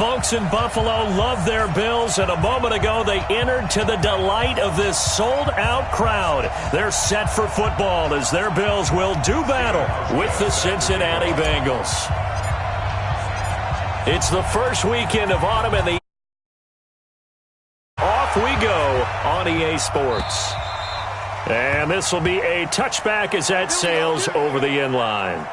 Folks in Buffalo love their Bills, and a moment ago they entered to the delight of this sold-out crowd. They're set for football as their Bills will do battle with the Cincinnati Bengals. It's the first weekend of autumn, and off we go on EA Sports. And this will be a touchback as that sails over the end line.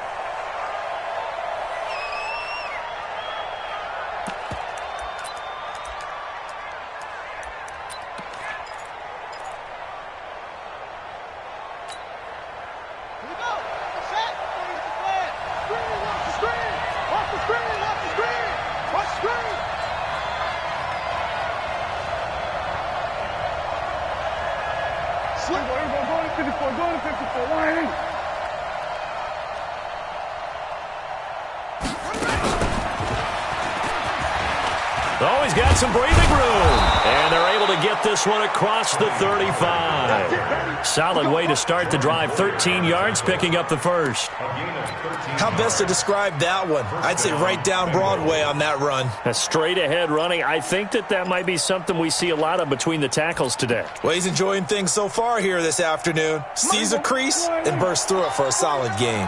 Oh, he's got some breathing room. And they're able to get this one across the 35. Solid way to start the drive. 13 yards, picking up the first. How best to describe that one? I'd say right down Broadway on that run. A straight ahead running. I think that might be something we see a lot of between the tackles today. Well, he's enjoying things so far here this afternoon. Sees a crease and bursts through it for a solid gain.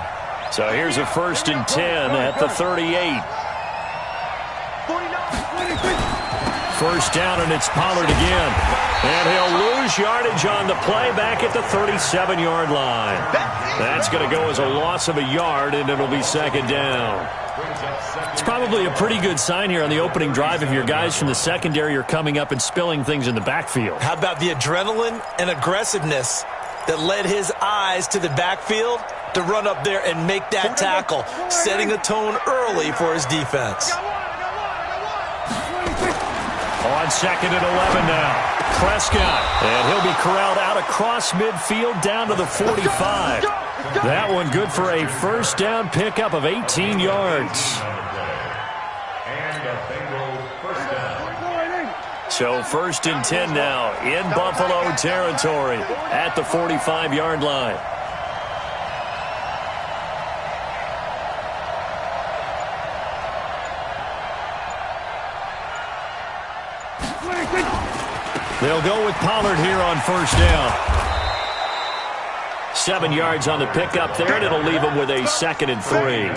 So here's a 1st and 10 at the 38. First down, and it's Pollard again. And he'll lose yardage on the play back at the 37-yard line. That's going to go as a loss of a yard, and it'll be 2nd down. It's probably a pretty good sign here on the opening drive if your guys from the secondary are coming up and spilling things in the backfield. How about the adrenaline and aggressiveness that led his eyes to the backfield to run up there and make that tackle, setting a tone early for his defense. On 2nd and 11 now. Prescott. And he'll be corralled out across midfield down to the 45. That one good for a first down pickup of 18 yards. So 1st and 10 now in Buffalo territory at the 45-yard line. They'll go with Pollard here on 1st down. 7 yards on the pickup there, and it'll leave him with a 2nd and 3.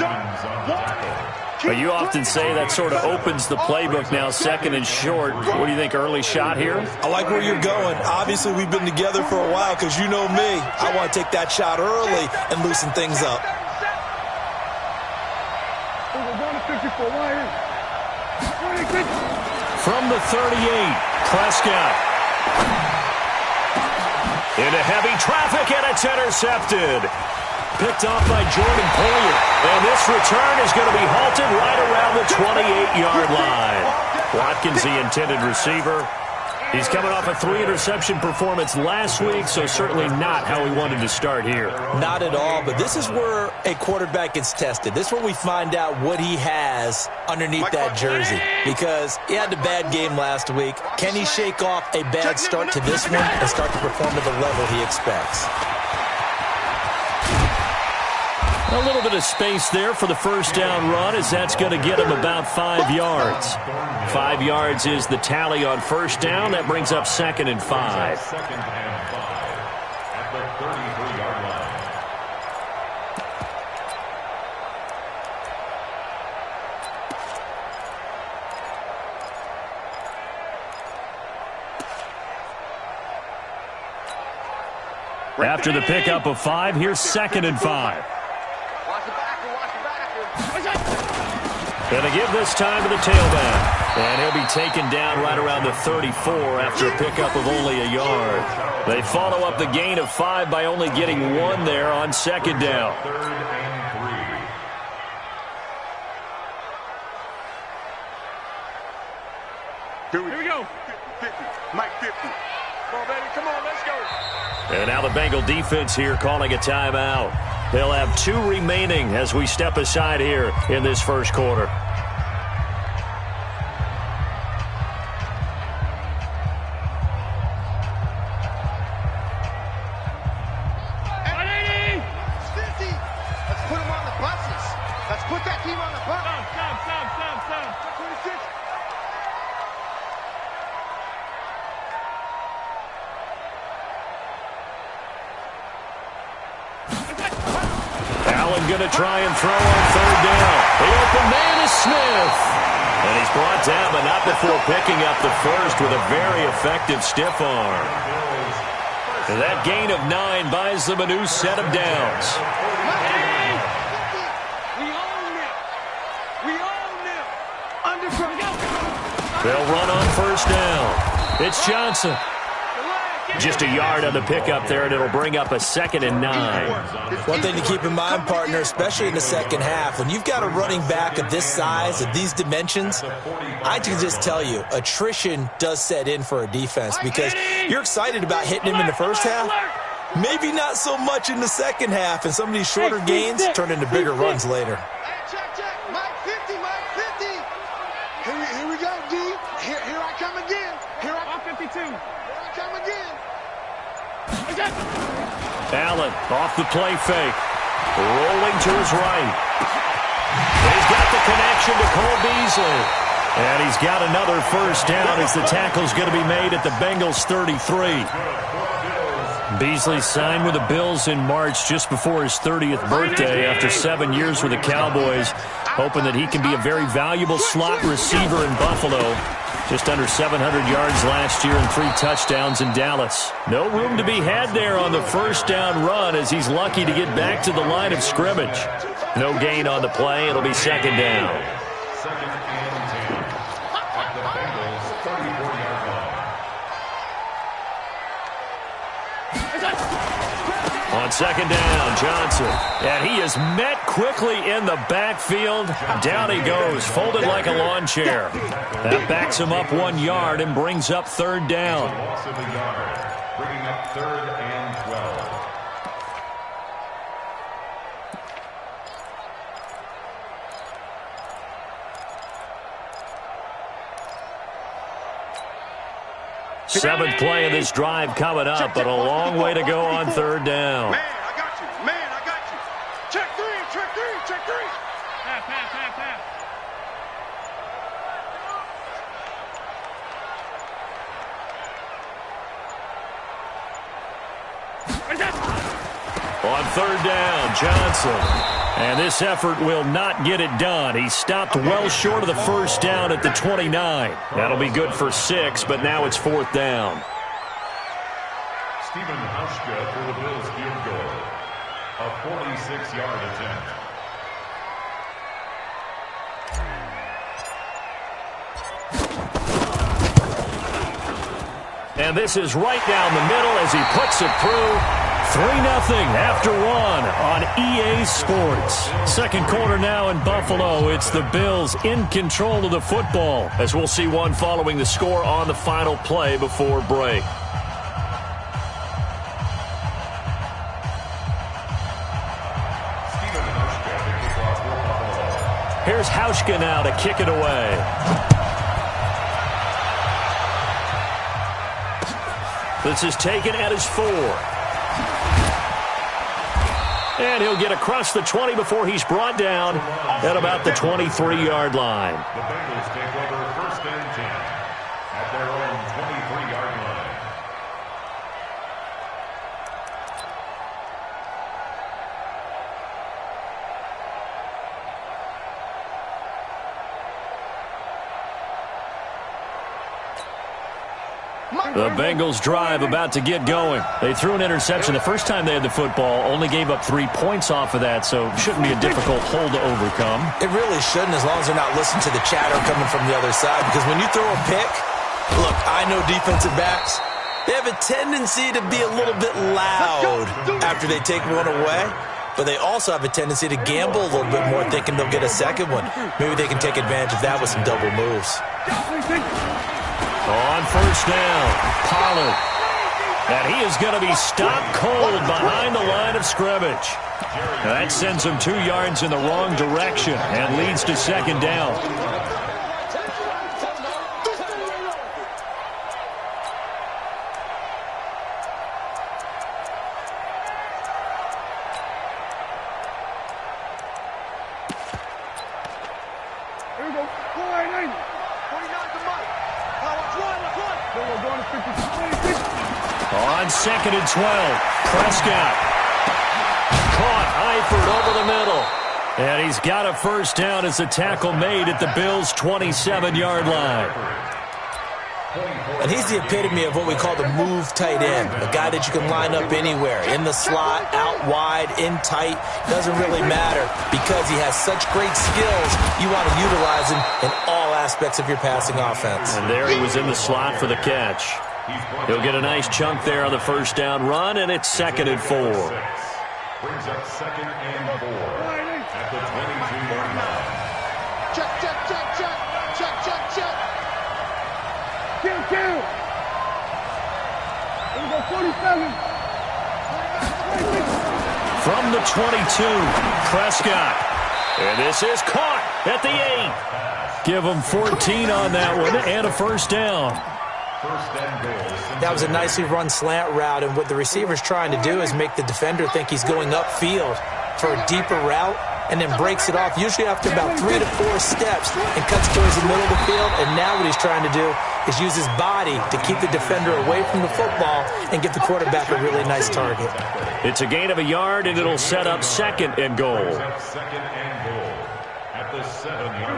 But you often say that sort of opens the playbook now, 2nd and short. What do you think, early shot here? I like where you're going. Obviously, we've been together for a while because you know me. I want to take that shot early and loosen things up. From the 38, Prescott. Into heavy traffic, and it's intercepted. Picked off by Jordan Poyer. And this return is going to be halted right around the 28-yard line. Watkins, the intended receiver. He's coming off a 3-interception performance last week, so certainly not how he wanted to start here. Not at all, but this is where a quarterback gets tested. This is where we find out what he has underneath that jersey, because he had a bad game last week. Can he shake off a bad start to this one and start to perform at the level he expects? A little bit of space there for the first down run, as that's going to get him about 5 yards. 5 yards is the tally on 1st down. That brings up 2nd and 5. At the 33-yard line. After the pickup of 5, here's 2nd and 5. Going to give this time to the tailback. And he'll be taken down right around the 34 after a pickup of only a yard. They follow up the gain of 5 by only getting 1 there on 2nd down. 3rd and 3. Here we go. 50. Mike 50. Come on, baby. Come on, let's go. And now the Bengal defense here calling a timeout. They'll have 2 remaining as we step aside here in this first quarter. Let's put them on the buses. Let's put that team on the bus. Stop. 26. going to try and throw on third down. The open man is Smith. And he's brought down, but not before picking up the first with a very effective stiff arm. And that gain of 9 buys them a new set of downs. They'll run on first down. It's Johnson. Just a yard on the pickup there, and it'll bring up a 2nd and 9. One thing to keep in mind, partner, especially in the second half, when you've got a running back of this size, of these dimensions, I can just tell you, attrition does set in for a defense because you're excited about hitting him in the first half, maybe not so much in the second half, and some of these shorter gains turn into bigger runs later. Check. Mike 50, Mike 50. Here we go, D. Here I come again. Here I 52. Here I come again. Allen off the play fake. Rolling to his right. He's got the connection to Cole Beasley. And he's got another first down as the tackle's going to be made at the Bengals 33. Beasley signed with the Bills in March just before his 30th birthday after 7 years with the Cowboys, hoping that he can be a very valuable slot receiver in Buffalo. Just under 700 yards last year and 3 touchdowns in Dallas. No room to be had there on the first down run as he's lucky to get back to the line of scrimmage. No gain on the play. It'll be 2nd down. 2nd and 10 at the Bengals 34-yard line. On 2nd down, Johnson. And he is met quickly in the backfield. Down he goes, folded like a lawn chair. That backs him up 1 yard and brings up 3rd down. Loss of a yard, bringing up 3rd and 12. Seventh play of this drive coming up, but a long way to go on 3rd down. Man, I got you. Man, I got you. Check 3, check 3, check 3. Pass. On 3rd down, Johnson. And this effort will not get it done. He stopped well short of the first down at the 29. That'll be good for 6, but now it's 4th down. Stephen Hauschka for the Bills field goal. A 46-yard attempt. And this is right down the middle as he puts it through. 3-0 after 1 on EA Sports. 2nd quarter now in Buffalo. It's the Bills in control of the football, as we'll see one following the score on the final play before break. Here's Hauschka now to kick it away. This is taken at his 4. And he'll get across the 20 before he's brought down at about the 23-yard line. The Bengals take over 1st and 10 at their own 23-yard line. The Bengals drive about to get going. They threw an interception the first time they had the football, only gave up 3 points off of that, so shouldn't be a difficult hole to overcome. It really shouldn't, as long as they're not listening to the chatter coming from the other side, because when you throw a pick, look, I know defensive backs, they have a tendency to be a little bit loud after they take one away, but they also have a tendency to gamble a little bit more, thinking they'll get a second one. Maybe they can take advantage of that with some double moves. On first down, Pollard. And he is going to be stopped cold behind the line of scrimmage. That sends him 2 yards in the wrong direction and leads to 2nd down. Here we go. 49 to Mike. Let's run. On 2nd and 12, Prescott. Caught Eifert over the middle. And he's got a first down as the tackle made at the Bills' 27-yard line. And he's the epitome of what we call the move tight end, a guy that you can line up anywhere, in the slot, out wide, in tight, doesn't really matter because he has such great skills. You want to utilize him in all aspects of your passing offense. And there he was in the slot for the catch. He'll get a nice chunk there on the first down run, and it's 2nd and 4. Brings up 2nd and 4 at the 22-yard line. Check, check, check, check. Check, check, check. Kill. Here we go, 47. From the 22, Prescott. And this is caught at the 8. Give him 14 on that one and a first down. That was a nicely run slant route, and what the receiver's trying to do is make the defender think he's going upfield for a deeper route and then breaks it off, usually after about 3 to 4 steps, and cuts towards the middle of the field. And now what he's trying to do is use his body to keep the defender away from the football and give the quarterback a really nice target. It's a gain of a yard, and it'll set up 2nd and goal.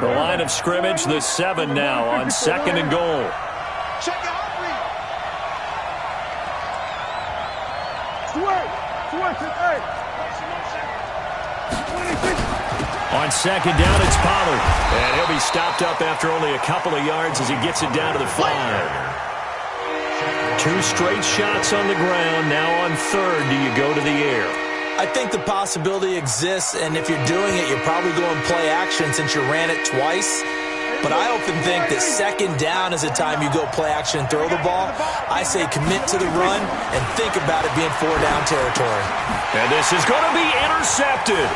The line of scrimmage, the 7 now on 2nd and goal. Check it out. On 2nd down, it's Pollard. And he'll be stopped up after only a couple of yards as he gets it down to the 5. 2 straight shots on the ground. Now on 3rd, do you go to the air? I think the possibility exists, and if you're doing it, you're probably going play action since you ran it twice. But I often think that 2nd down is the time you go play action and throw the ball. I say commit to the run and think about it being 4-down territory. And this is going to be intercepted.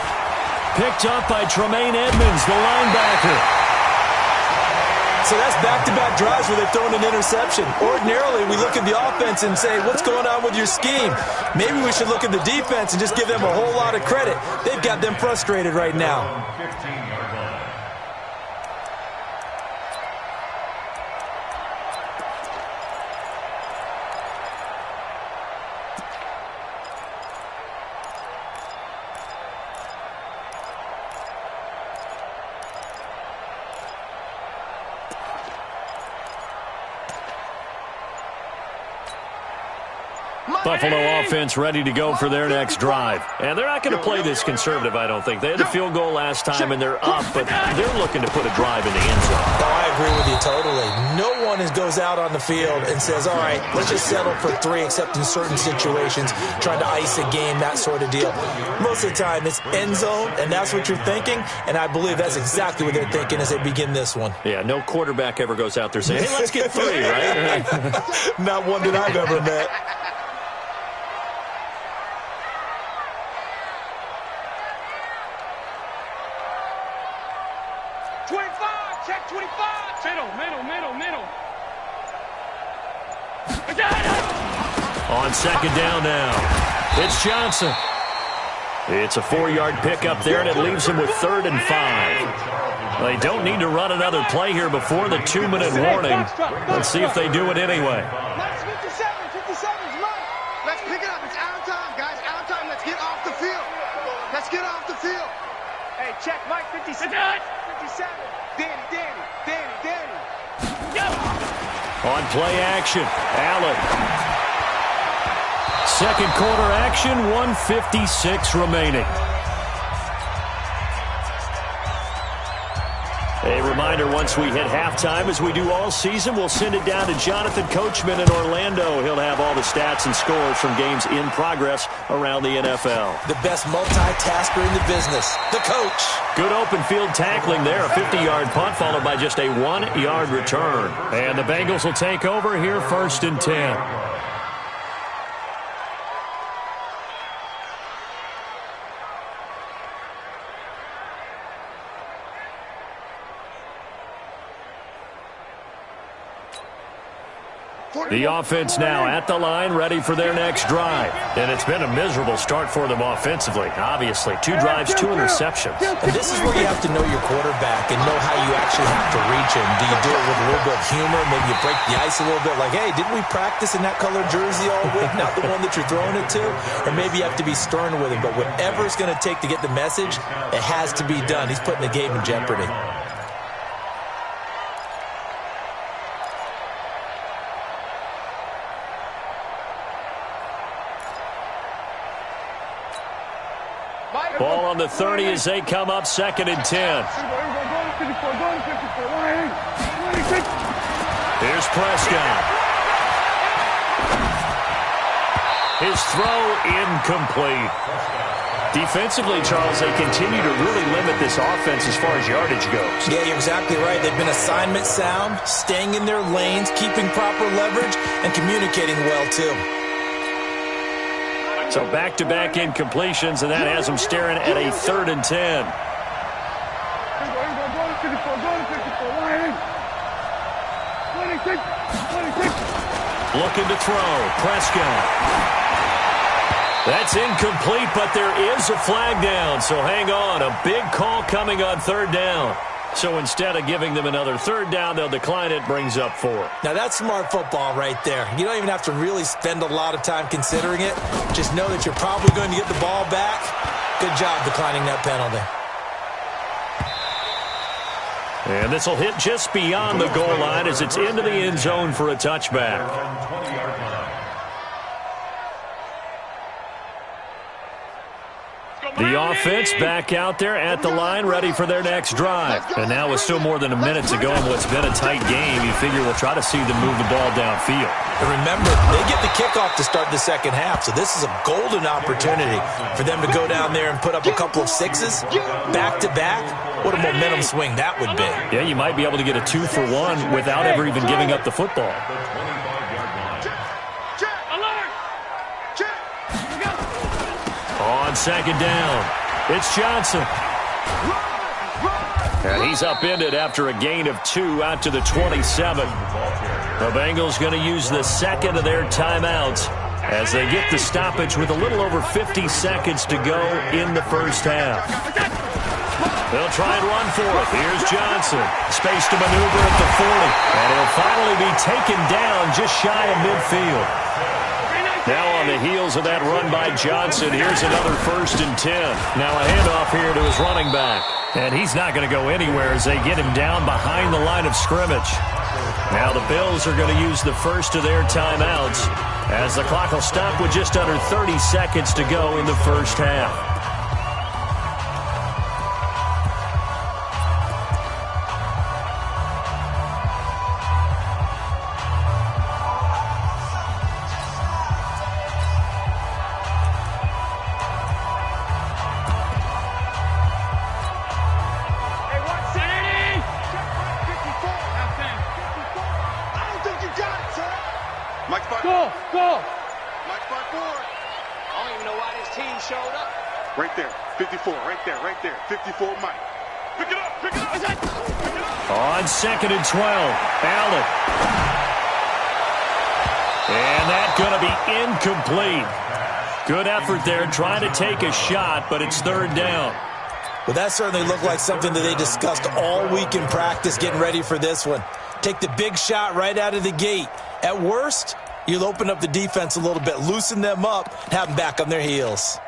Picked up by Tremaine Edmonds, the linebacker. So that's back-to-back drives where they've thrown an interception. Ordinarily, we look at the offense and say, what's going on with your scheme? Maybe we should look at the defense and just give them a whole lot of credit. They've got them frustrated right now. Buffalo offense ready to go for their next drive. And they're not going to play this conservative, I don't think. They had a field goal last time, and they're up, but they're looking to put a drive in the end zone. Oh, I agree with you totally. No one goes out on the field and says, all right, let's just settle for 3, except in certain situations, trying to ice a game, that sort of deal. Most of the time, it's end zone, and that's what you're thinking, and I believe that's exactly what they're thinking as they begin this one. Yeah, no quarterback ever goes out there saying, hey, let's get 3, right? Not one that I've ever met. On 2nd down now, it's Johnson. It's a 4-yard pickup there, and it leaves him with 3rd and 5. They don't need to run another play here before the 2-minute warning. Let's see if they do it anyway. 57's right. Let's pick it up. It's out of time, guys. Out of time. Let's get off the field. Let's get off the field. Hey, check Mike 57. 57. Danny. On play action, Allen. 2nd quarter action, 1:56 remaining. A reminder, once we hit halftime, as we do all season, we'll send it down to Jonathan Coachman in Orlando. He'll have all the stats and scores from games in progress around the NFL. The best multitasker in the business, the coach. Good open field tackling there, a 50-yard punt followed by just a 1-yard return. And the Bengals will take over here 1st and 10. The offense now at the line, ready for their next drive. And it's been a miserable start for them offensively, obviously. 2 drives, 2 interceptions. And this is where you have to know your quarterback and know how you actually have to reach him. Do you do it with a little bit of humor? Maybe you break the ice a little bit like, hey, didn't we practice in that colored jersey all week, not the one that you're throwing it to? Or maybe you have to be stern with him. But whatever it's going to take to get the message, it has to be done. He's putting the game in jeopardy. Ball on the 30 as they come up 2nd and 10. Here's Prescott. His throw incomplete. Defensively, Charles, they continue to really limit this offense as far as yardage goes. Yeah, you're exactly right. They've been assignment sound, staying in their lanes, keeping proper leverage, and communicating well, too. So back-to-back incompletions, and that has them staring at a 3rd and 10. Looking to throw. Prescott. That's incomplete, but there is a flag down. So hang on. A big call coming on 3rd down. So instead of giving them another 3rd down, they'll decline it, brings up 4. Now, that's smart football right there. You don't even have to really spend a lot of time considering it. Just know that you're probably going to get the ball back. Good job declining that penalty. And this will hit just beyond the goal line as it's into the end zone for a touchback. The offense back out there at the line, ready for their next drive. And now with still more than a minute to go in what's been a tight game, you figure we'll try to see them move the ball downfield. And remember, they get the kickoff to start the second half, so this is a golden opportunity for them to go down there and put up a couple of 6s back-to-back. What a momentum swing that would be. Yeah, you might be able to get a 2-for-1 without ever even giving up the football. On 2nd down, it's Johnson. And he's upended after a gain of 2 out to the 27. The Bengals going to use the 2nd of their timeouts as they get the stoppage with a little over 50 seconds to go in the first half. They'll try and run for it. Here's Johnson. Space to maneuver at the 40. And he'll finally be taken down just shy of midfield. Now on the heels of that run by Johnson, here's another 1st and 10. Now a handoff here to his running back. And he's not going to go anywhere as they get him down behind the line of scrimmage. Now the Bills are going to use the 1st of their timeouts as the clock will stop with just under 30 seconds to go in the first half. Go! Mike spot forward. I don't even know why this team showed up. Right there. 54. Right there. 54 Mike. Pick it up. Pick it up. On 2nd and 12. Allen. And that's going to be incomplete. Good effort there trying to take a shot, but it's 3rd down. Well, that certainly looked like something that they discussed all week in practice getting ready for this one. Take the big shot right out of the gate. At worst, you'll open up the defense a little bit, loosen them up, and have them back on their heels.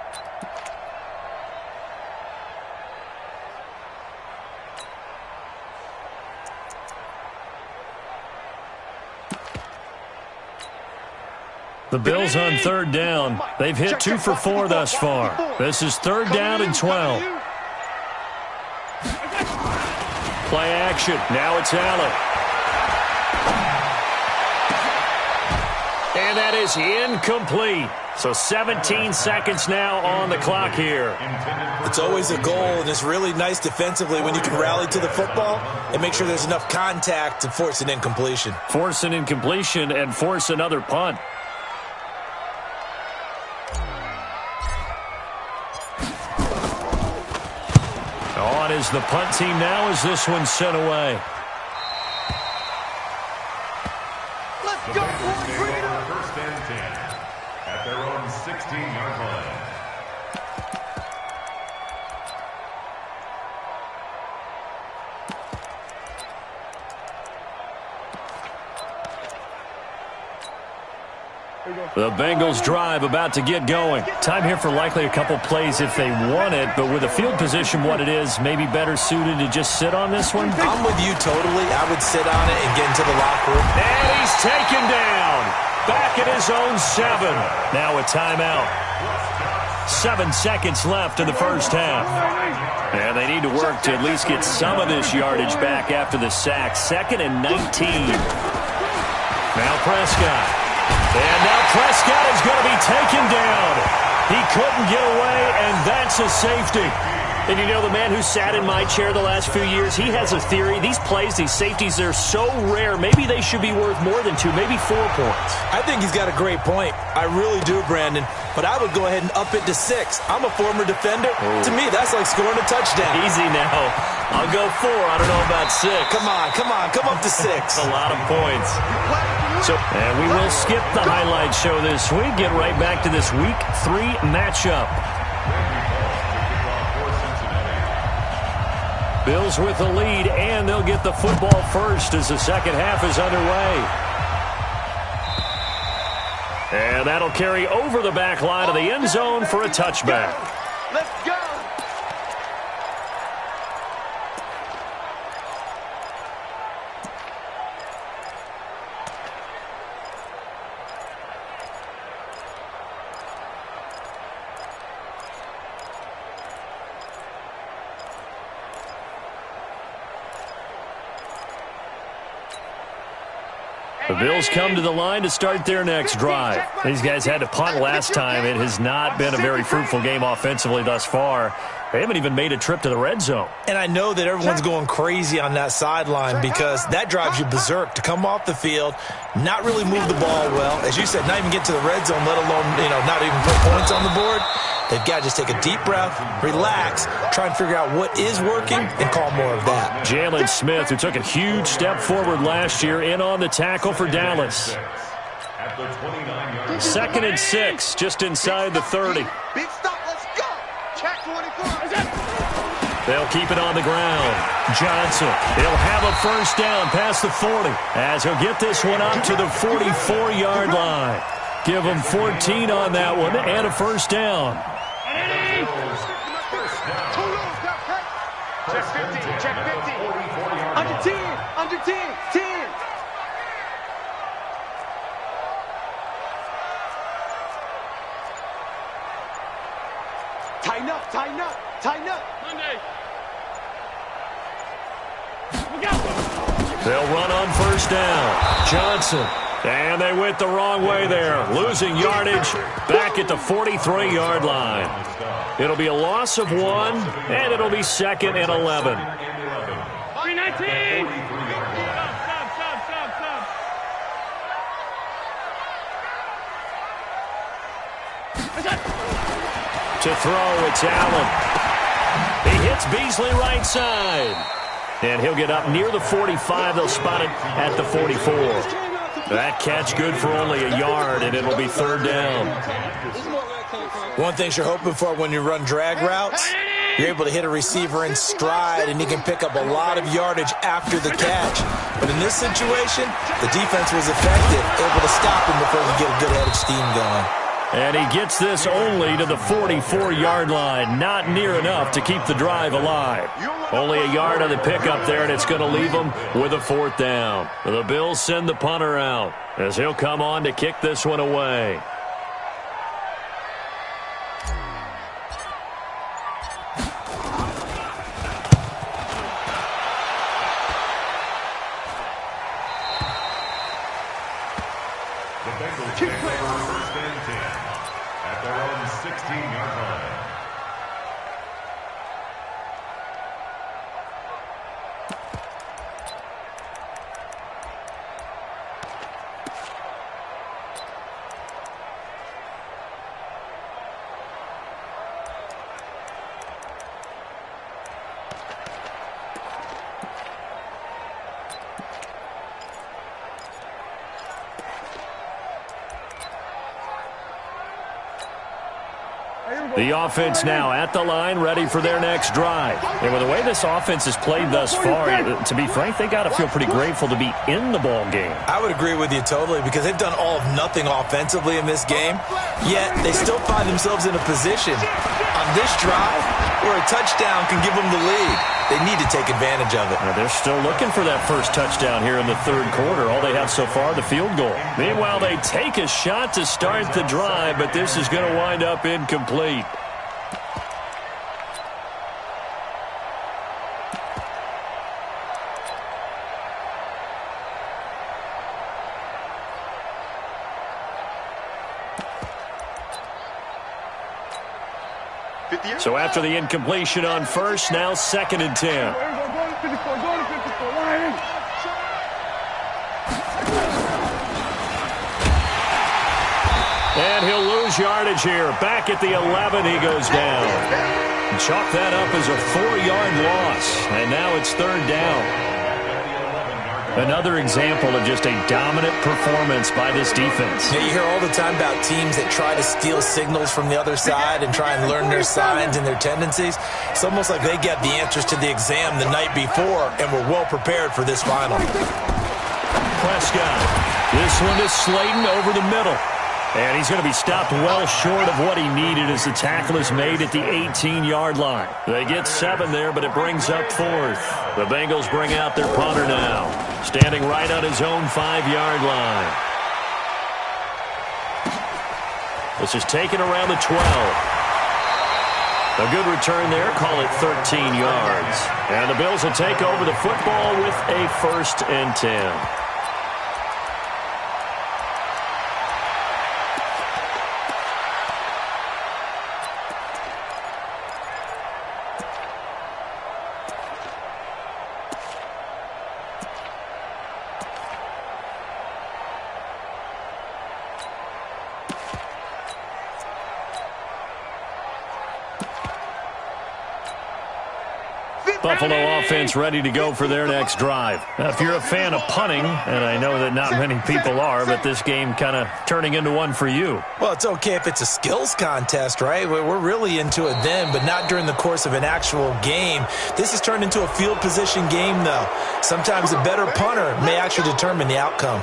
The Bills on 3rd down. They've hit 2 for 4 thus far. This is 3rd down and 12. Play action. Now it's Allen. And that is incomplete. So 17 seconds now on the clock here. It's always a goal, and it's really nice defensively when you can rally to the football and make sure there's enough contact to force an incompletion. Force an incompletion and force another punt. On is the punt team now as this one's sent away. go, boys. Bring it up. First and 10 at their own 16-yard line. The Bengals drive about to get going. Time here for likely a couple plays if they want it, but with the field position what it is, maybe better suited to just sit on this one? I'm with you totally. I would sit on it and get into the locker room. And he's taken down. Back at his own 7. Now a timeout. 7 seconds left in the first half. And they need to work to at least get some of this yardage back after the sack. 2nd and 19. Now Prescott. And now Prescott is going to be taken down. He couldn't get away, and that's a safety. And you know, the man who sat in my chair the last few years, he has a theory. These plays, these safeties, they're so rare. Maybe they should be worth more than 2, maybe 4 points. I think he's got a great point. I really do, Brandon. But I would go ahead and up it to 6. I'm a former defender. Oh. To me, that's like scoring a touchdown. Easy now. I'll go 4. I don't know about 6. Come on. Come up to 6. That's a lot of points. And we will skip the highlight show this week. Get right back to this Week 3 matchup. Bills with the lead, and they'll get the football first as the second half is underway. And that'll carry over the back line of the end zone for a touchback. Let's go. The Bills come to the line to start their next drive. These guys had to punt last time. It has not been a very fruitful game offensively thus far. They haven't even made a trip to the red zone. And I know that everyone's going crazy on that sideline because that drives you berserk to come off the field, not really move the ball well. As you said, not even get to the red zone, let alone, not even put points on the board. They've got to just take a deep breath, relax, try and figure out what is working, and call more of that. Jalen Smith, who took a huge step forward last year, in on the tackle for Dallas. 2nd and 6, just inside the 30. Big stop, let's go. Check 24. They'll keep it on the ground. Johnson, he'll have a first down past the 40 as he'll get this one up to the 44-yard line. Give him 14 on that one and a first down. Check 50, check 50. Under 10, 10. Tighten up. Monday. They'll run on first down. Johnson. And they went the wrong way there. Losing yardage back at the 43-yard line. It'll be a loss of 1, and it'll be 2nd and 11. 319. To throw, it's Allen. He hits Beasley right side. And he'll get up near the 45. They'll spot it at the 44. That catch good for only a yard, and it'll be 3rd down. One thing you're hoping for when you run drag routes, you're able to hit a receiver in stride, and he can pick up a lot of yardage after the catch. But in this situation, the defense was effective, able to stop him before he get a good head of steam going. And he gets this only to the 44-yard line. Not near enough to keep the drive alive. Only a yard on the pickup there, and it's going to leave them with a 4th down. The Bills send the punter out as he'll come on to kick this one away. The Bengals take over 1st and 10 at their own 16-yard line. The offense now at the line, ready for their next drive. And with the way this offense has played thus far, to be frank, they got to feel pretty grateful to be in the ball game. I would agree with you totally, because they've done all of nothing offensively in this game, yet they still find themselves in a position on this drive where a touchdown can give them the lead. They need to take advantage of it. They're still looking for that first touchdown here in the third quarter. All they have so far, the field goal. Meanwhile, they take a shot to start the drive, but this is going to wind up incomplete. So after the incompletion on first, now 2nd and 10. And he'll lose yardage here. Back at the 11, he goes down. Chalk that up as a 4-yard loss. And now it's 3rd down. Another example of just a dominant performance by this defense. Yeah, you hear all the time about teams that try to steal signals from the other side and try and learn their signs and their tendencies. It's almost like they get the answers to the exam the night before and were well prepared for this final. Prescott. This one is Slayton over the middle. And he's going to be stopped well short of what he needed as the tackle is made at the 18-yard line. They get 7 there, but it brings up 4th. The Bengals bring out their punter now, standing right on his own 5-yard line. This is taken around the 12. A good return there, call it 13 yards. And the Bills will take over the football with a 1st and 10. Buffalo offense ready to go for their next drive. Now, if you're a fan of punting, and I know that not many people are, but this game kind of turning into one for you. Well, it's okay if it's a skills contest, right? We're really into it then, but not during the course of an actual game. This has turned into a field position game, though. Sometimes a better punter may actually determine the outcome.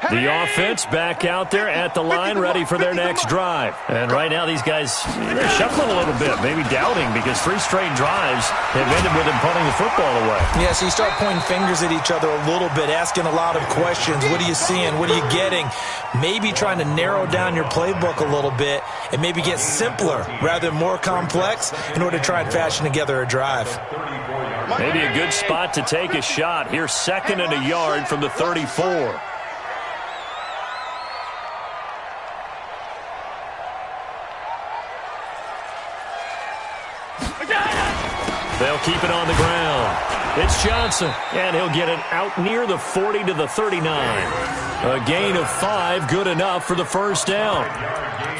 The offense back out there at the line, ready for their next drive. And right now, these guys, they're shuffling a little bit, maybe doubting, because 3 straight drives have ended with them punting the football away. Yeah, so you start pointing fingers at each other a little bit, asking a lot of questions. What are you seeing? What are you getting? Maybe trying to narrow down your playbook a little bit and maybe get simpler rather than more complex in order to try and fashion together a drive. Maybe a good spot to take a shot. Here's 2nd and a yard from the 34. They'll keep it on the ground. It's Johnson, and he'll get it out near the 40 to the 39. A gain of 5, good enough for the 1st down.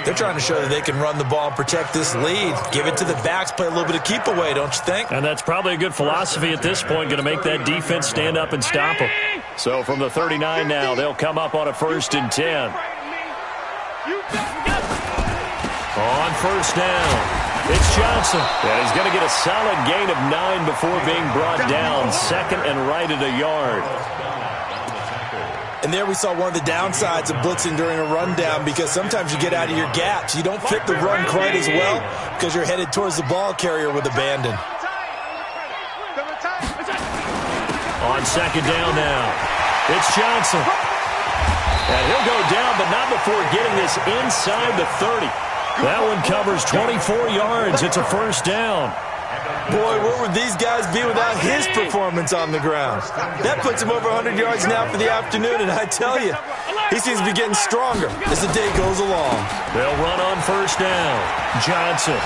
They're trying to show that they can run the ball and protect this lead. Give it to the backs, play a little bit of keep away, don't you think? And that's probably a good philosophy at this point, going to make that defense stand up and stop them. So from the 39 now, they'll come up on a 1st and 10. On 1st down. It's Johnson, and he's going to get a solid gain of 9 before being brought down. 2nd and right at a yard. And there we saw one of the downsides of blitzing during a rundown, because sometimes you get out of your gaps. You don't fit the run quite as well because you're headed towards the ball carrier with abandon. On 2nd down now, it's Johnson. And he'll go down, but not before getting this inside the 30. That one covers 24 yards. It's a 1st down. Boy, where would these guys be without his performance on the ground? That puts him over 100 yards now for the afternoon, and I tell you, he seems to be getting stronger as the day goes along. They'll run on 1st down. Johnson.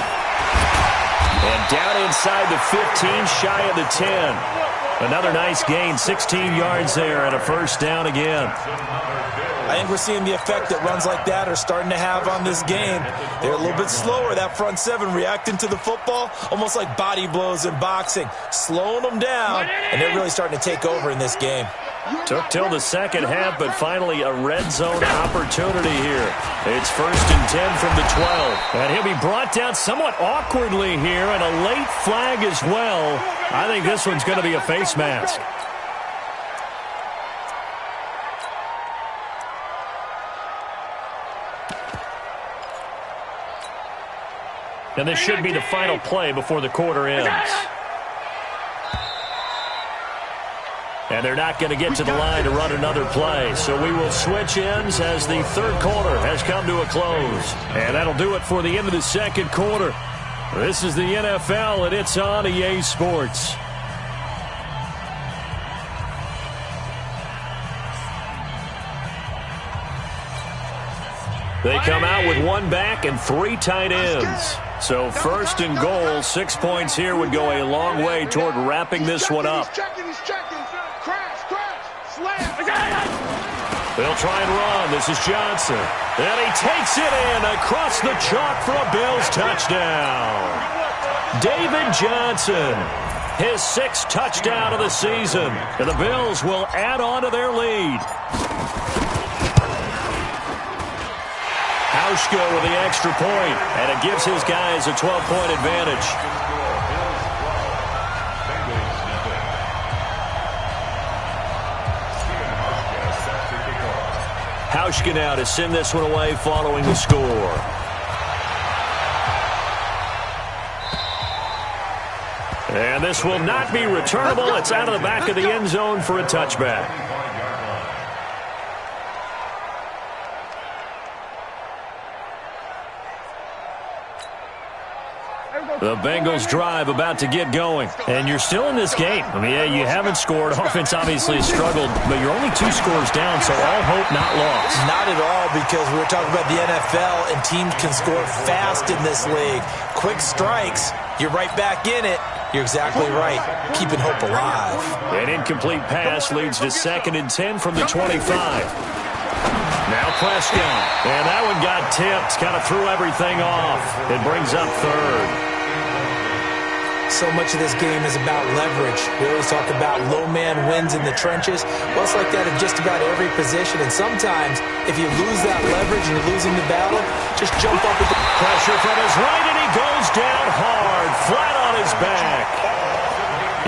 And down inside the 15, shy of the 10. Another nice gain, 16 yards there, and a 1st down again. I think we're seeing the effect that runs like that are starting to have on this game. They're a little bit slower, that front 7, reacting to the football, almost like body blows in boxing, slowing them down, and they're really starting to take over in this game. Took till the second half, but finally a red zone opportunity here. It's 1st and 10 from the 12. And he'll be brought down somewhat awkwardly here, and a late flag as well. I think this one's going to be a face mask. And this should be the final play before the quarter ends. And they're not going to get to the line to run another play. So we will switch ends as the third quarter has come to a close. And that'll do it for the end of the second quarter. This is the NFL, and it's on EA Sports. They come out with one back and 3 tight ends. So 1st and goal, 6 points here would go a long way toward wrapping this one up. They'll try and run. This is Johnson. And he takes it in across the chalk for a Bills touchdown. David Johnson, his 6th touchdown of the season. And the Bills will add on to their lead. Hauschka with the extra point, and it gives his guys a 12-point advantage. Hauschka now to send this one away following the score. And this will not be returnable. It's out of the back of the end zone for a touchback. The Bengals drive about to get going. And you're still in this game. I mean, yeah, you haven't scored. Offense obviously has struggled, but you're only 2 scores down, so all hope not lost. Not at all, because we're talking about the NFL, and teams can score fast in this league. Quick strikes, you're right back in it. You're exactly right. Keeping hope alive. An incomplete pass leads to 2nd and 10 from the 25. Now Prescott. And that one got tipped. Kind of threw everything off. It brings up 3rd. So much of this game is about leverage. We always talk about low man wins in the trenches. Well, it's like that in just about every position. And sometimes, if you lose that leverage and you're losing the battle, just jump up with the pressure from his right, and he goes down hard, flat on his back.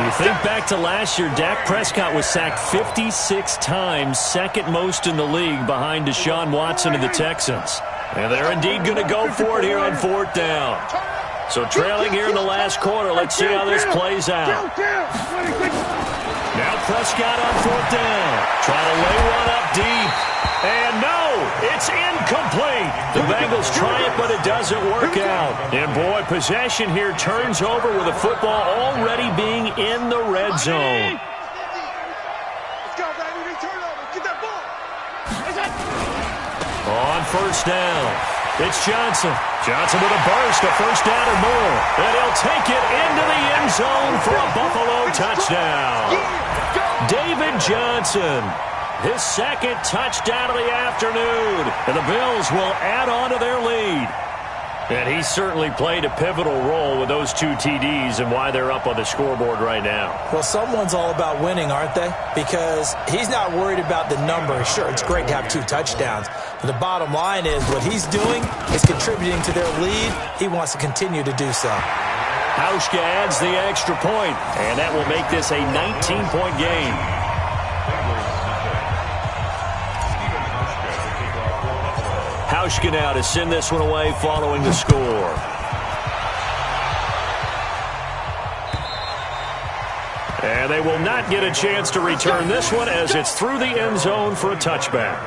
You think back to last year, Dak Prescott was sacked 56 times, 2nd most in the league behind Deshaun Watson of the Texans. And they're indeed going to go for it here on 4th down. So trailing here in the last quarter, let's see how this plays out. Now Prescott on 4th down. Trying to lay one up deep. And no, it's incomplete. The Bengals try it, but it doesn't work out. And boy, possession here turns over with the football already being in the red zone. Let's go, baby. Turnover. Get that ball. On 1st down. It's Johnson. Johnson with a burst, a 1st down or more. And he'll take it into the end zone for a Buffalo touchdown. David Johnson, his 2nd touchdown of the afternoon. And the Bills will add on to their lead. And he certainly played a pivotal role with those 2 TDs and why they're up on the scoreboard right now. Well, someone's all about winning, aren't they? Because he's not worried about the number. Sure, it's great to have 2 touchdowns. But the bottom line is what he's doing is contributing to their lead. He wants to continue to do so. Hauschka adds the extra point, and that will make this a 19-point game. Hauschka now to send this one away following the score. And they will not get a chance to return this one as it's through the end zone for a touchback.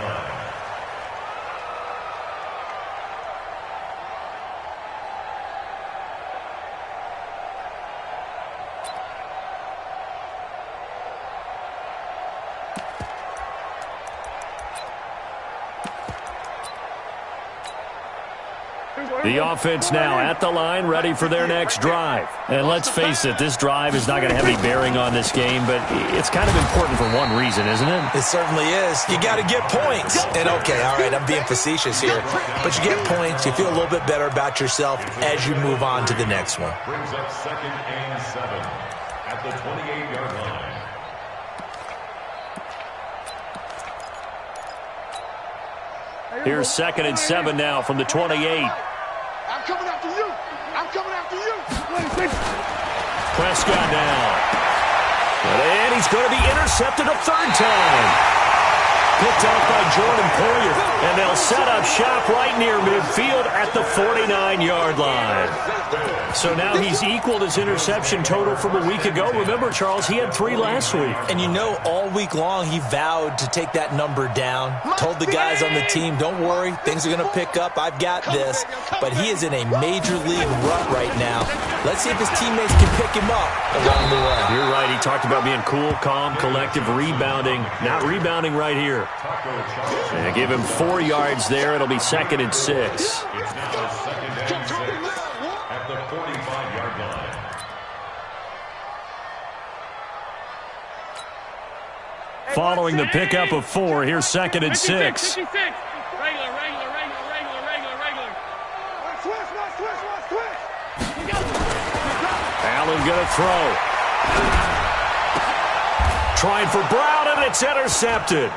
The offense now at the line, ready for their next drive. And let's face it, this drive is not going to have any bearing on this game, but it's kind of important for one reason, isn't it? It certainly is. You got to get points. And okay, all right, I'm being facetious here, but you get points, you feel a little bit better about yourself as you move on to the next one. Brings up 2nd and 7 at the 28-yard line. Here's 2nd and 7 now from the 28. I'm coming after you. I'm coming after you. Prescott now. And he's going to be intercepted a 3rd time. Picked off by Jordan Poyer. And they'll set up shop right near midfield at the 49-yard line. So now he's equaled his interception total from a week ago. Remember, Charles, he had 3 last week. And you know, all week long he vowed to take that number down. Told the guys on the team, don't worry, things are going to pick up. I've got this. But he is in a major league rut right now. Let's see if his teammates can pick him up along the way. You're right. He talked about being cool, calm, collective, rebounding. Not rebounding right here. And give him 4 yards there. It'll be 2nd and 6. It's now 2nd and 6 at the 45-yard line. Following the pickup of 4, here's 2nd and 6. 56. Regular. Allen going to throw. Trying for Brown, and it's intercepted.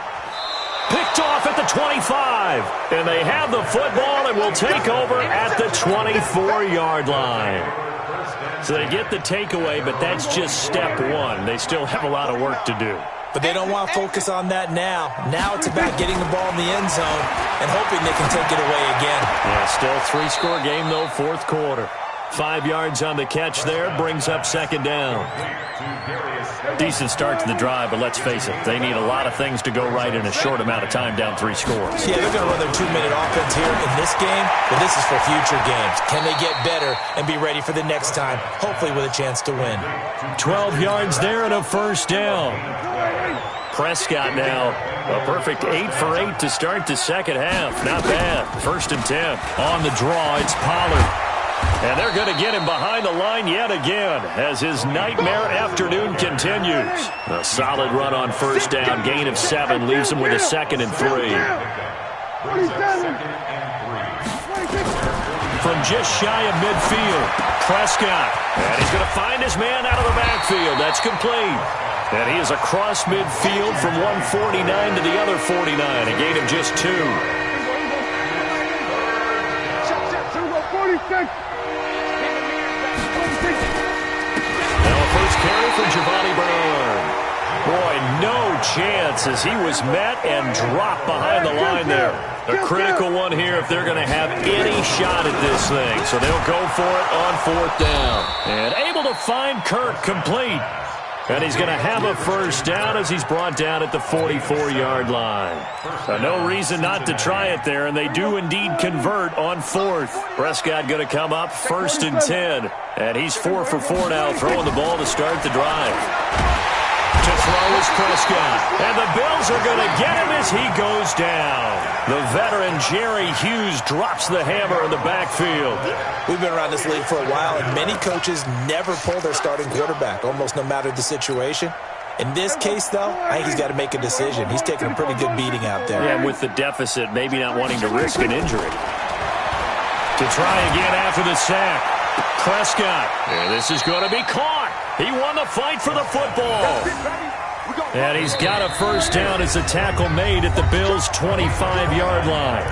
Picked off at the 25. And they have the football and will take over at the 24-yard line. So they get the takeaway, but that's just step 1. They still have a lot of work to do. But they don't want to focus on that now. Now it's about getting the ball in the end zone and hoping they can take it away again. Yeah, still 3-score game, though, 4th quarter. 5 yards on the catch there, brings up 2nd down. Decent start to the drive, but let's face it, they need a lot of things to go right in a short amount of time, down 3 scores. Yeah, they're going to run their 2-minute offense here in this game, but this is for future games. Can they get better and be ready for the next time, hopefully with a chance to win? 12 yards there and a 1st down. Prescott now, a perfect 8 for 8 to start the 2nd half. Not bad. 1st and 10. On the draw, it's Pollard. And they're going to get him behind the line yet again as his nightmare afternoon continues. A solid run on 1st down, gain of 7, leaves him with a 2nd and 3. From just shy of midfield, Prescott. And he's going to find his man out of the backfield. That's complete. And he is across midfield from 149 to the other 49, a gain of just 2. Now a first carry from Giovanni Bernard. Boy, no chance as he was met and dropped behind the line there. A critical one here if they're going to have any shot at this thing. So they'll go for it on 4th down. And able to find Kirk complete. And he's going to have a 1st down as he's brought down at the 44-yard line. No reason not to try it there, and they do indeed convert on 4th. Prescott going to come up 1st and 10. And he's 4 for 4 now, throwing the ball to start the drive. To throw is Prescott. And the Bills are going to get him as he goes down. The veteran Jerry Hughes drops the hammer in the backfield. We've been around this league for a while, and many coaches never pull their starting quarterback, almost no matter the situation. In this case, though, I think he's got to make a decision. He's taking a pretty good beating out there. Yeah, with the deficit, maybe not wanting to risk an injury. To try again after the sack. Prescott. And this is going to be caught. He won the fight for the football. And he's got a 1st down as the tackle made at the Bills' 25-yard line.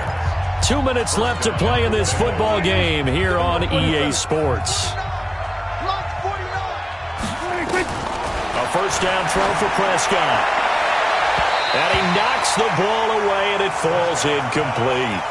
2 minutes left to play in this football game here on EA Sports. A 1st down throw for Prescott. And he knocks the ball away, and it falls incomplete.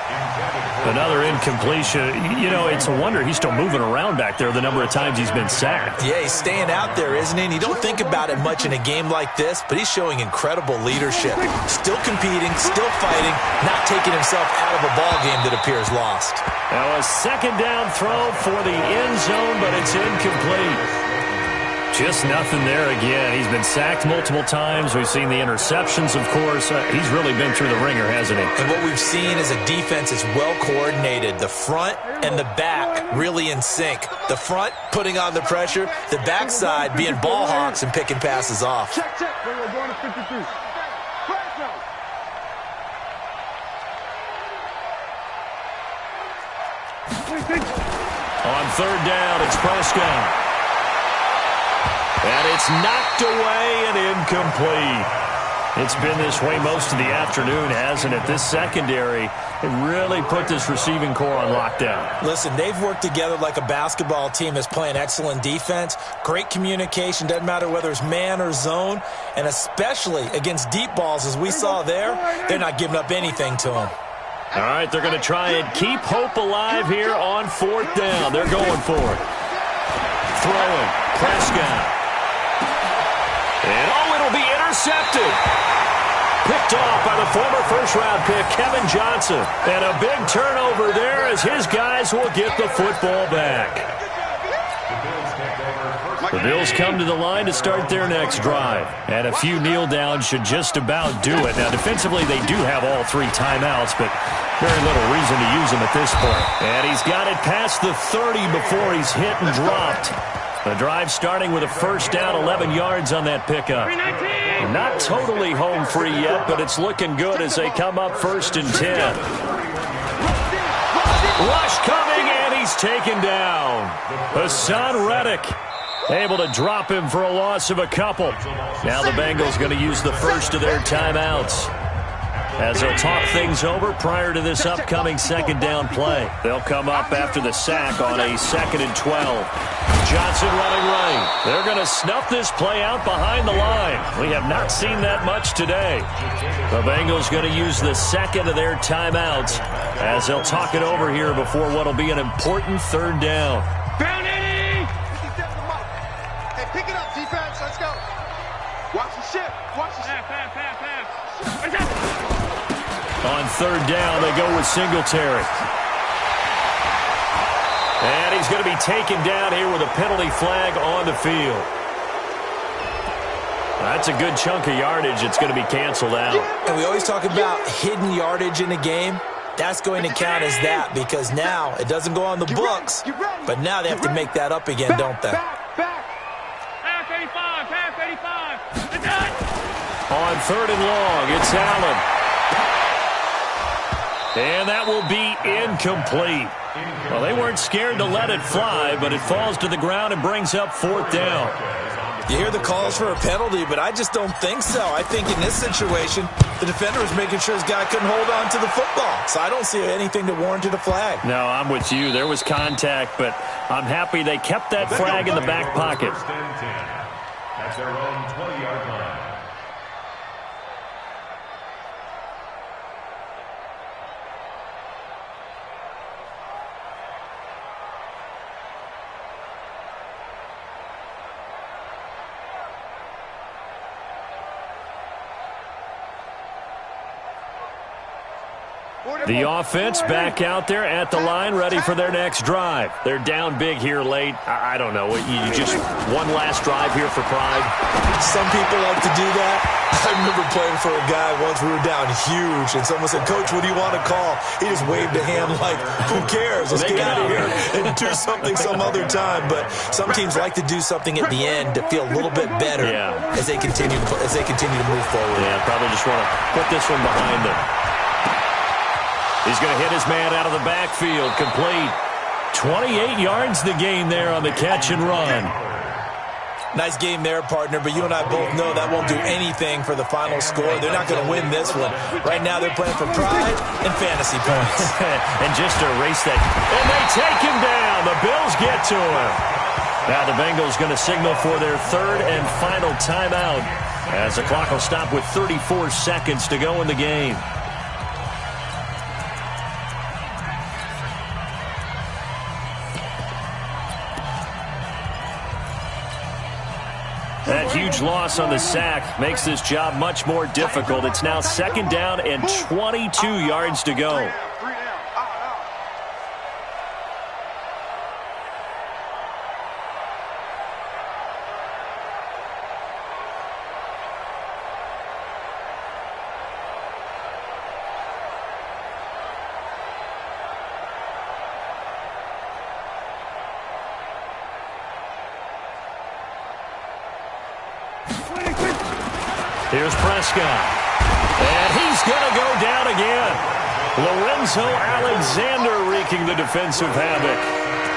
Another incompletion. You know, it's a wonder he's still moving around back there the number of times he's been sacked. Yeah, he's staying out there, isn't he? And you don't think about it much in a game like this, but he's showing incredible leadership. Still competing, still fighting, not taking himself out of a ball game that appears lost. Now a 2nd down throw for the end zone, but it's incomplete. Just nothing there again. He's been sacked multiple times. We've seen the interceptions, of course. He's really been through the ringer, hasn't he? And what we've seen is a defense that's well coordinated. The front and the back really in sync. The front putting on the pressure. The backside being ball hawks and picking passes off. Check. We're going to 53. On 3rd down, it's Prescott. And it's knocked away and incomplete. It's been this way most of the afternoon, hasn't it? This secondary, it really put this receiving core on lockdown. Listen, they've worked together like a basketball team that's playing excellent defense. Great communication, doesn't matter whether it's man or zone. And especially against deep balls, as we saw there, they're not giving up anything to them. All right, they're going to try and keep hope alive here on 4th down. They're going for it. Throwing, Prescott. And, it'll be intercepted. Picked off by the former first-round pick, Kevin Johnson. And a big turnover there as his guys will get the football back. The Bills come to the line to start their next drive. And a few kneel downs should just about do it. Now, defensively, they do have all 3 timeouts, but very little reason to use them at this point. And he's got it past the 30 before he's hit and dropped. The drive starting with a first down, 11 yards on that pickup. Not totally home free yet, but it's looking good as they come up 1st and 10. Rush coming, and he's taken down. Hassan Reddick able to drop him for a loss of a couple. Now the Bengals going to use the first of their timeouts as they'll talk things over prior to this upcoming 2nd down play. They'll come up after the sack on a 2nd and 12. Johnson running right. They're going to snuff this play out behind the line. We have not seen that much today. The Bengals going to use the 2nd of their timeouts as they'll talk it over here before what will be an important 3rd down. Hey, pick it up, defense. Let's go. Watch the ship. Watch the ship. On 3rd down, they go with Singletary. And he's going to be taken down here with a penalty flag on the field. That's a good chunk of yardage. It's going to be canceled out. And we always talk about hidden yardage in a game. That's going to count as that because now it doesn't go on the books, but now they have to make that up again, don't they? Half 85. On 3rd and long, it's Allen. And that will be incomplete. Well, they weren't scared to let it fly, but it falls to the ground and brings up 4th down. You hear the calls for a penalty, but I just don't think so. I think in this situation, the defender was making sure his guy couldn't hold on to the football. So I don't see anything that warranted a flag. No, I'm with you. There was contact, but I'm happy they kept that flag in the back pocket. At their own 20-yard line. The offense back out there at the line, ready for their next drive. They're down big here late. I don't know. You just one last drive here for pride. Some people like to do that. I remember playing for a guy once. We were down huge, and someone said, "Coach, what do you want to call?" He just waved a hand like, "Who cares? Let's get out of here and do something some other time." But some teams like to do something at the end to feel a little bit better as they continue to move forward. Yeah, probably just want to put this one behind them. He's going to hit his man out of the backfield. Complete. 28 yards the gain there on the catch and run. Nice game there, partner, but you and I both know that won't do anything for the final score. They're not going to win this one. Right now they're playing for pride and fantasy points. And just to erase that. And they take him down. The Bills get to him. Now the Bengals going to signal for their 3rd and final timeout as the clock will stop with 34 seconds to go in the game. That huge loss on the sack makes this job much more difficult. It's now 2nd down and 22 yards to go. Here's Prescott. And he's going to go down again. Lorenzo Alexander wreaking the defensive havoc.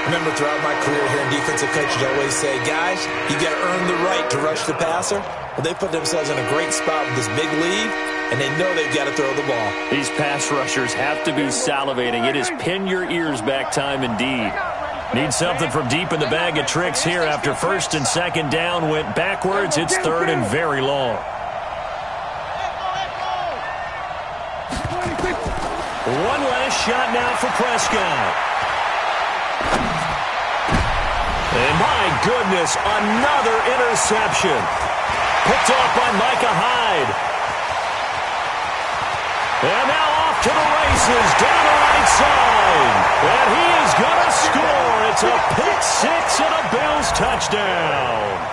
Remember, throughout my career here in defensive coaches always say, guys, you got to earn the right to rush the passer. Well, they put themselves in a great spot with this big lead, and they know they've got to throw the ball. These pass rushers have to be salivating. It is pin your ears back time indeed. Need something from deep in the bag of tricks here after first and second down went backwards. It's third and very long. One last shot now for Prescott. And my goodness, another interception. Picked off by Micah Hyde. And now off to the races, down the right side. And he is going to score. It's a pick six and a Bills touchdown.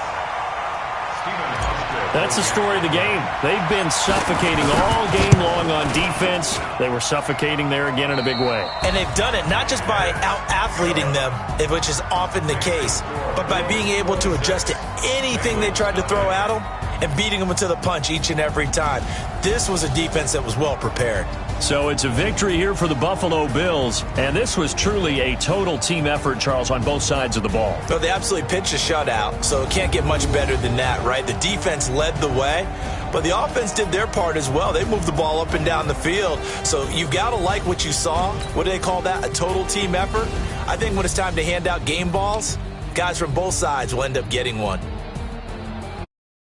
That's the story of the game. They've been suffocating all game long on defense. They were suffocating there again in a big way. And they've done it not just by out-athleting them, which is often the case, but by being able to adjust to anything they tried to throw at them and beating them to the punch each and every time. This was a defense that was well prepared. So it's a victory here for the Buffalo Bills, and this was truly a total team effort, Charles, on both sides of the ball. Well, they absolutely pitched a shutout, so it can't get much better than that, right? The defense led the way, but the offense did their part as well. They moved the ball up and down the field, so you've got to like what you saw. What do they call that? A total team effort? I think when it's time to hand out game balls, guys from both sides will end up getting one.